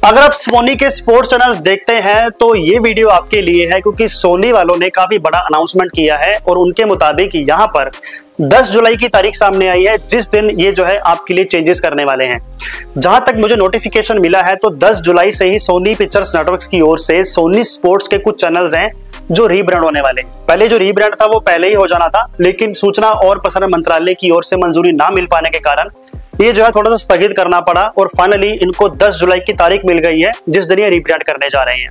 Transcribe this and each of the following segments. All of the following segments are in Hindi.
अगर आप सोनी के स्पोर्ट्स चैनल्स देखते हैं तो ये वीडियो आपके लिए है, क्योंकि सोनी वालों ने काफी बड़ा अनाउंसमेंट किया है और उनके मुताबिक यहाँ पर 10 जुलाई की तारीख सामने आई है, जिस दिन ये जो है आपके लिए चेंजेस करने वाले हैं। जहां तक मुझे नोटिफिकेशन मिला है तो 10 जुलाई से ही सोनी पिक्चर्स नेटवर्क्स की ओर से सोनी स्पोर्ट्स के कुछ चैनल्स हैं जो रीब्रांड होने वाले हैं। पहले जो रीब्रांड था वो पहले ही हो जाना था, लेकिन सूचना और प्रसारण मंत्रालय की ओर से मंजूरी ना मिल पाने के कारण ये जो है थोड़ा सा स्थगित करना पड़ा और फाइनली इनको 10 जुलाई की तारीख मिल गई है, जिस दिन ये रीब्रांड करने जा रहे हैं।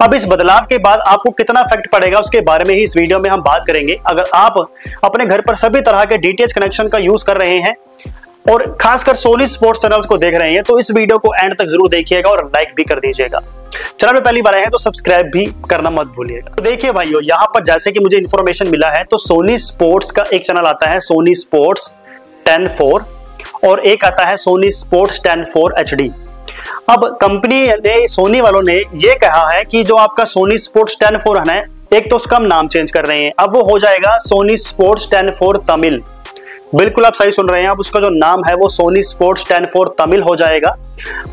अब इस बदलाव के बाद आपको कितना इफेक्ट पड़ेगा उसके बारे में ही इस वीडियो में हम बात करेंगे। अगर आप अपने घर पर सभी तरह के डीटीएच कनेक्शन का यूज कर रहे हैं और खासकर सोनी स्पोर्ट्स चैनल्स को देख रहे हैं तो इस वीडियो को एंड तक जरूर देखिएगा और लाइक भी कर दीजिएगा। चैनल में पहली बार आए हैं तो सब्सक्राइब भी करना मत भूलिएगा। तो देखिए भाइयों, यहाँ पर जैसे कि मुझे इन्फॉर्मेशन मिला है तो सोनी स्पोर्ट्स का एक चैनल आता है सोनी स्पोर्ट्स 10-4 और एक आता है सोनी स्पोर्ट्स 10-4 HD। अब कंपनी ने, सोनी वालों ने ये कहा है कि जो आपका सोनी स्पोर्ट्स 10-4 है, एक तो उसका हम नाम चेंज कर रहे हैं, अब वो हो जाएगा सोनी स्पोर्ट्स 10-4 तमिल। बिल्कुल आप सही सुन रहे हैं, अब उसका जो नाम है वो सोनी स्पोर्ट्स 10-4 तमिल हो जाएगा।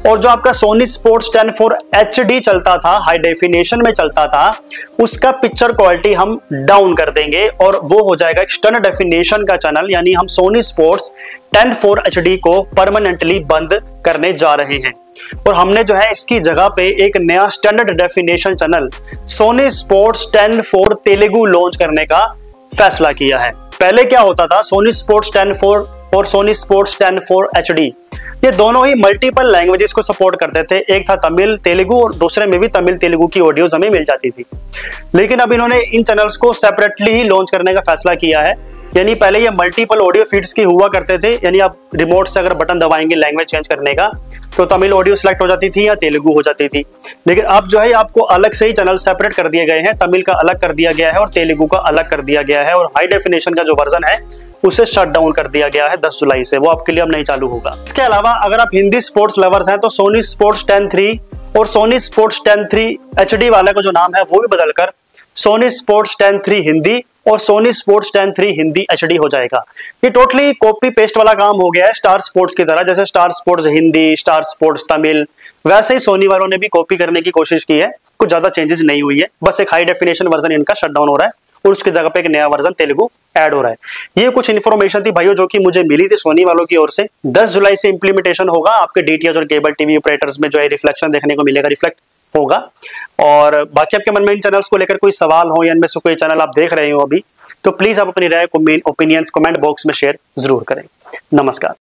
और जो आपका सोनी स्पोर्ट्स 10-4 HD चलता था, हाई डेफिनेशन में चलता था, उसका पिक्चर क्वालिटी हम डाउन कर देंगे और वो हो जाएगा एक्सटर्नल डेफिनेशन का चैनल। यानी हम सोनी स्पोर्ट्स 10-4 HD को परमानेंटली बंद करने जा रहे हैं और हमने जो है इसकी जगह पे एक नया standard definition channel Sony Sports 10-4 Telugu launch करने का फैसला किया है। पहले क्या होता था, सोनी स्पोर्ट्स 10-4 और सोनी स्पोर्ट्स 10-4 HD ये दोनों ही मल्टीपल लैंग्वेजेस को सपोर्ट करते थे। एक था तमिल तेलुगु और दूसरे में भी तमिल तेलुगु की ऑडियोज हमें मिल जाती थी। लेकिन अब इन्होंने इन चैनल्स को सेपरेटली ही लॉन्च करने का फैसला किया है। यानी पहले ये मल्टीपल ऑडियो फीड्स की हुआ करते थे, यानी आप रिमोट से अगर बटन दबाएंगे लैंग्वेज चेंज करने का तो तमिल ऑडियो सिलेक्ट हो जाती थी या तेलुगु हो जाती थी। लेकिन अब जो है आपको अलग से ही चैनल सेपरेट कर दिए गए हैं, तमिल का अलग कर दिया गया है और तेलुगु का अलग कर दिया गया है और हाई डेफिनेशन का जो वर्जन है उसे शट डाउन कर दिया गया है 10 जुलाई से, वो आपके लिए अब नहीं चालू होगा। इसके अलावा अगर आप हिंदी स्पोर्ट्स लवर्स हैं तो सोनी स्पोर्ट्स 10-3 और सोनी स्पोर्ट्स 10-3 HD वाले का जो नाम है वो भी बदलकर सोनी स्पोर्ट्स 10-3 हिंदी और सोनी स्पोर्ट्स 10-3 हिंदी HD हो जाएगा। ये टोटली कॉपी पेस्ट वाला काम हो गया है स्टार स्पोर्ट्स की तरह। जैसे star sports Hindi, star sports Tamil, वैसे ही सोनी वालों ने भी कॉपी करने की कोशिश की है। कुछ ज्यादा चेंजेस नहीं हुई है, बस एक हाई डेफिनेशन वर्जन इनका शट डाउन हो रहा है और उसकी जगह पे एक नया वर्जन तेलुगु ऐड हो रहा है। ये कुछ इन्फॉर्मेशन थी भाइयों जो कि मुझे मिली थी सोनी वालों की ओर से। 10 जुलाई से इंप्लीमेंटेशन होगा, आपके डीटीएच और केबल टीवी ऑपरेटर्स में जो है रिफ्लेक्शन देखने को मिलेगा, रिफ्लेक्ट होगा। और बाकी आपके मन में इन चैनल्स को लेकर कोई सवाल हो या इनमें से कोई चैनल आप देख रहे हो अभी, तो प्लीज आप अपनी राय ओपिनियंस कमेंट बॉक्स में शेयर जरूर करें। नमस्कार।